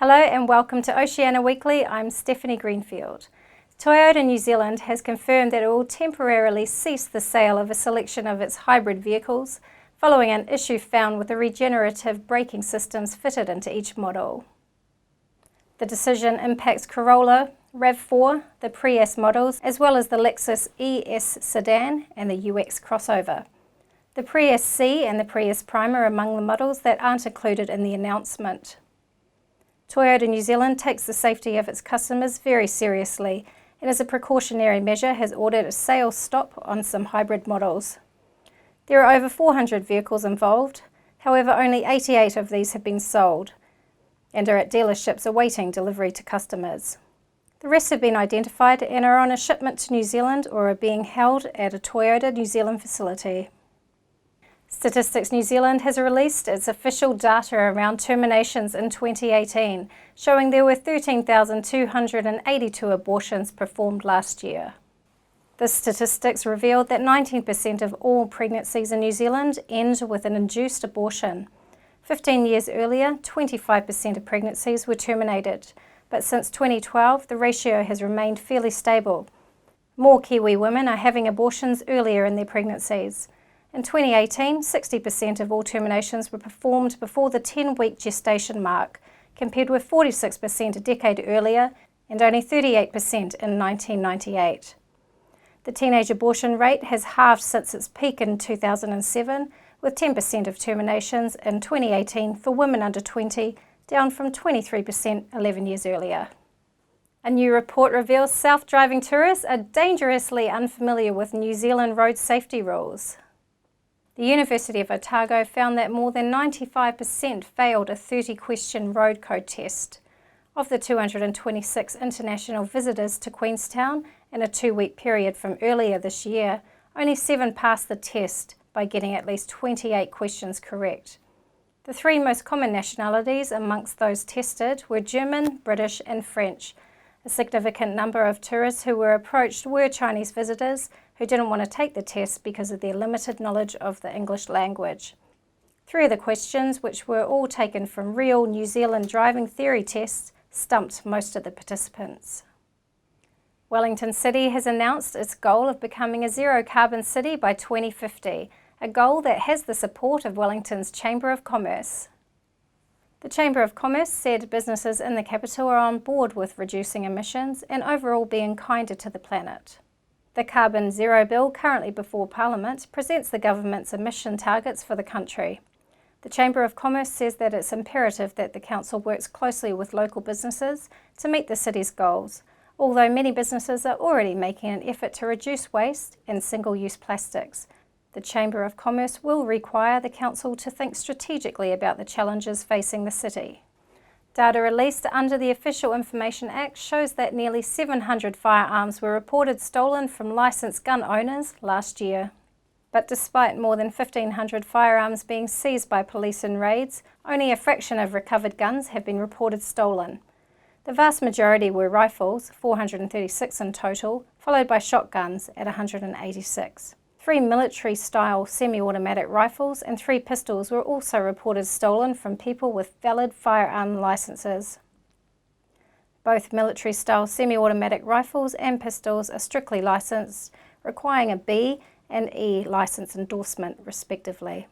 Hello and welcome to Oceania Weekly. I'm Stephanie Greenfield. Toyota New Zealand has confirmed that it will temporarily cease the sale of a selection of its hybrid vehicles following an issue found with the regenerative braking systems fitted into each model. The decision impacts Corolla, RAV4, the Prius models, as well as the Lexus ES sedan and the UX crossover. The Prius C and the Prius Prime are among the models that aren't included in the announcement. Toyota New Zealand takes the safety of its customers very seriously and as a precautionary measure has ordered a sales stop on some hybrid models. There are over 400 vehicles involved, however only 88 of these have been sold and are at dealerships awaiting delivery to customers. The rest have been identified and are on a shipment to New Zealand or are being held at a Toyota New Zealand facility. Statistics New Zealand has released its official data around terminations in 2018, showing there were 13,282 abortions performed last year. The statistics revealed that 19% of all pregnancies in New Zealand end with an induced abortion. 15 years earlier, 25% of pregnancies were terminated, but since 2012, the ratio has remained fairly stable. More Kiwi women are having abortions earlier in their pregnancies. In 2018, 60% of all terminations were performed before the 10-week gestation mark, compared with 46% a decade earlier and only 38% in 1998. The teenage abortion rate has halved since its peak in 2007, with 10% of terminations in 2018 for women under 20, down from 23% 11 years earlier. A new report reveals self-driving tourists are dangerously unfamiliar with New Zealand road safety rules. The University of Otago found that more than 95% failed a 30-question road code test. Of the 226 international visitors to Queenstown in a 2-week period from earlier this year, only 7 passed the test by getting at least 28 questions correct. The 3 most common nationalities amongst those tested were German, British and French. A significant number of tourists who were approached were Chinese visitors who didn't want to take the test because of their limited knowledge of the English language. 3 of the questions, which were all taken from real New Zealand driving theory tests, stumped most of the participants. Wellington City has announced its goal of becoming a zero-carbon city by 2050, a goal that has the support of Wellington's Chamber of Commerce. The Chamber of Commerce said businesses in the capital are on board with reducing emissions and overall being kinder to the planet. The Carbon Zero Bill, currently before Parliament, presents the government's emission targets for the country. The Chamber of Commerce says that it's imperative that the council works closely with local businesses to meet the city's goals, although many businesses are already making an effort to reduce waste and single-use plastics. The Chamber of Commerce will require the council to think strategically about the challenges facing the city. Data released under the Official Information Act shows that nearly 700 firearms were reported stolen from licensed gun owners last year. But despite more than 1,500 firearms being seized by police in raids, only a fraction of recovered guns have been reported stolen. The vast majority were rifles, 436 in total, followed by shotguns at 186. 3 military-style semi-automatic rifles and 3 pistols were also reported stolen from people with valid firearm licenses. Both military-style semi-automatic rifles and pistols are strictly licensed, requiring a B and E license endorsement, respectively.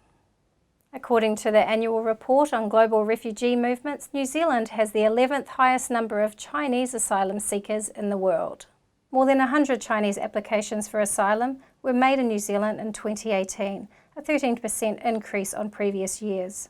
According to the annual report on global refugee movements, New Zealand has the 11th highest number of Chinese asylum seekers in the world. More than 100 Chinese applications for asylum were made in New Zealand in 2018, a 13% increase on previous years.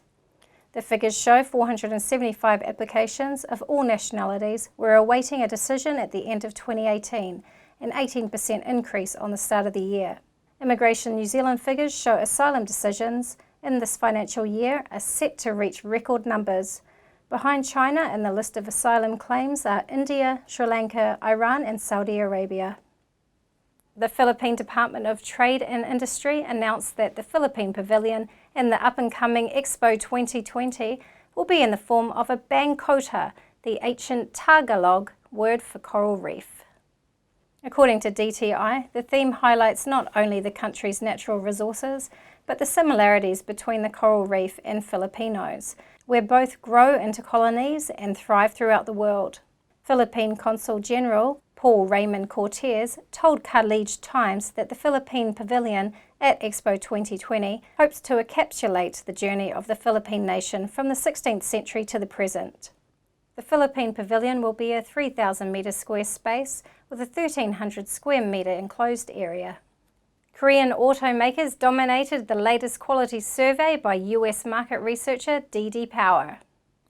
The figures show 475 applications of all nationalities were awaiting a decision at the end of 2018, an 18% increase on the start of the year. Immigration New Zealand figures show asylum decisions in this financial year are set to reach record numbers. Behind China in the list of asylum claims are India, Sri Lanka, Iran and Saudi Arabia. The Philippine Department of Trade and Industry announced that the Philippine Pavilion in the up-and-coming Expo 2020 will be in the form of a bangkota, the ancient Tagalog word for coral reef. According to DTI, the theme highlights not only the country's natural resources, but the similarities between the coral reef and Filipinos, where both grow into colonies and thrive throughout the world. Philippine Consul General Paul Raymond Cortez told Carlige Times that the Philippine Pavilion at Expo 2020 hopes to encapsulate the journey of the Philippine nation from the 16th century to the present. The Philippine Pavilion will be a 3,000 metre square space with a 1,300 square metre enclosed area. Korean automakers dominated the latest quality survey by US market researcher DD Power.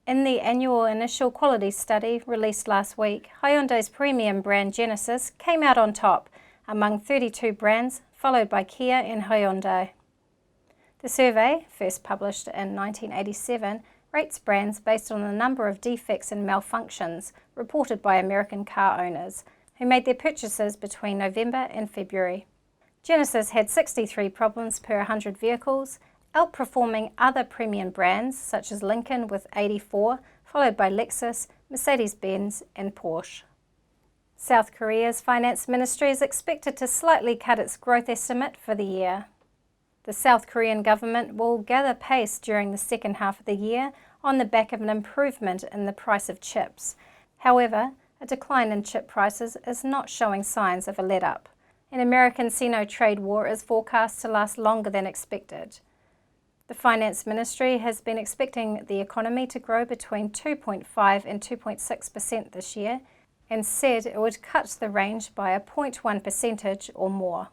In the annual initial quality study released last week, Hyundai's premium brand Genesis came out on top among 32 brands, followed by Kia and Hyundai. The survey, first published in 1987, rates brands based on the number of defects and malfunctions reported by American car owners who made their purchases between November and February. Genesis had 63 problems per 100 vehicles, outperforming other premium brands such as Lincoln with 84, followed by Lexus, Mercedes-Benz and Porsche. South Korea's finance ministry is expected to slightly cut its growth estimate for the year. The South Korean government will gather pace during the second half of the year on the back of an improvement in the price of chips. However, a decline in chip prices is not showing signs of a let-up. An American Sino trade war is forecast to last longer than expected. The Finance Ministry has been expecting the economy to grow between 2.5 and 2.6% this year and said it would cut the range by a 0.1 percentage or more.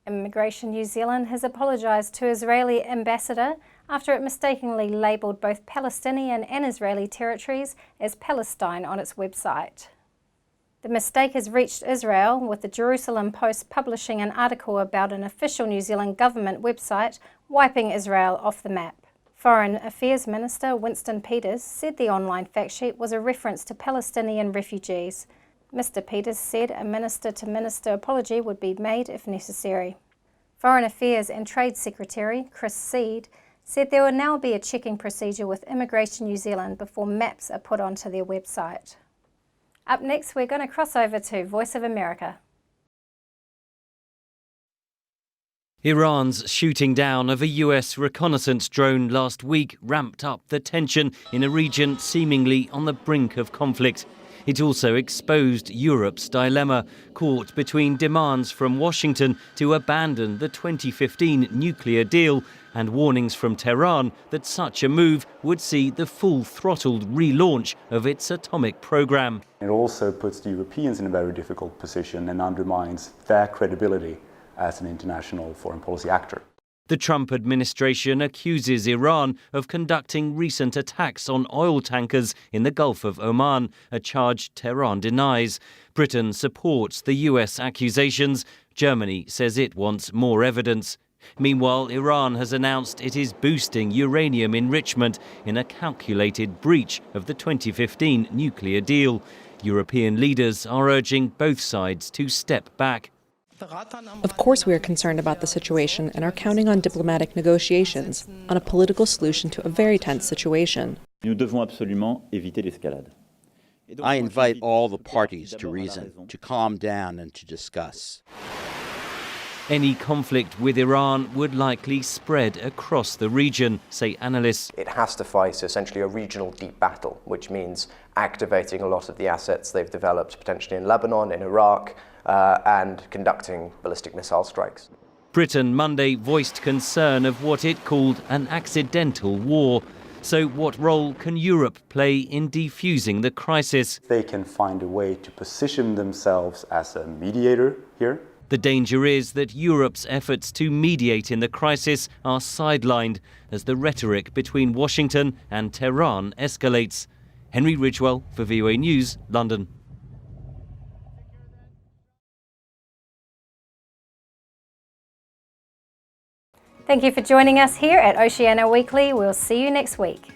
Immigration New Zealand has apologised to Israeli ambassador after it mistakenly labelled both Palestinian and Israeli territories as Palestine on its website. The mistake has reached Israel, with the Jerusalem Post publishing an article about an official New Zealand government website wiping Israel off the map. Foreign Affairs Minister Winston Peters said the online fact sheet was a reference to Palestinian refugees. Mr. Peters said a minister-to-minister apology would be made if necessary. Foreign Affairs and Trade Secretary Chris Seed said there will now be a checking procedure with Immigration New Zealand before maps are put onto their website. Up next, we're going to cross over to Voice of America. Iran's shooting down of a US reconnaissance drone last week ramped up the tension in a region seemingly on the brink of conflict. It also exposed Europe's dilemma, caught between demands from Washington to abandon the 2015 nuclear deal and warnings from Tehran that such a move would see the full-throttled relaunch of its atomic program. It also puts the Europeans in a very difficult position and undermines their credibility as an international foreign policy actor. The Trump administration accuses Iran of conducting recent attacks on oil tankers in the Gulf of Oman, a charge Tehran denies. Britain supports the US accusations. Germany says it wants more evidence. Meanwhile, Iran has announced it is boosting uranium enrichment in a calculated breach of the 2015 nuclear deal. European leaders are urging both sides to step back. Of course we are concerned about the situation and are counting on diplomatic negotiations, on a political solution to a very tense situation. Nous devons absolument éviter l'escalade. I invite all the parties to reason, to calm down and to discuss. Any conflict with Iran would likely spread across the region, say analysts. It has to fight essentially a regional deep battle, which means activating a lot of the assets they've developed potentially in Lebanon, in Iraq, and conducting ballistic missile strikes. Britain Monday voiced concern of what it called an accidental war. So what role can Europe play in defusing the crisis? They can find a way to position themselves as a mediator here. The danger is that Europe's efforts to mediate in the crisis are sidelined as the rhetoric between Washington and Tehran escalates. Henry Ridgewell for VOA News, London. Thank you for joining us here at Oceania Weekly. We'll see you next week.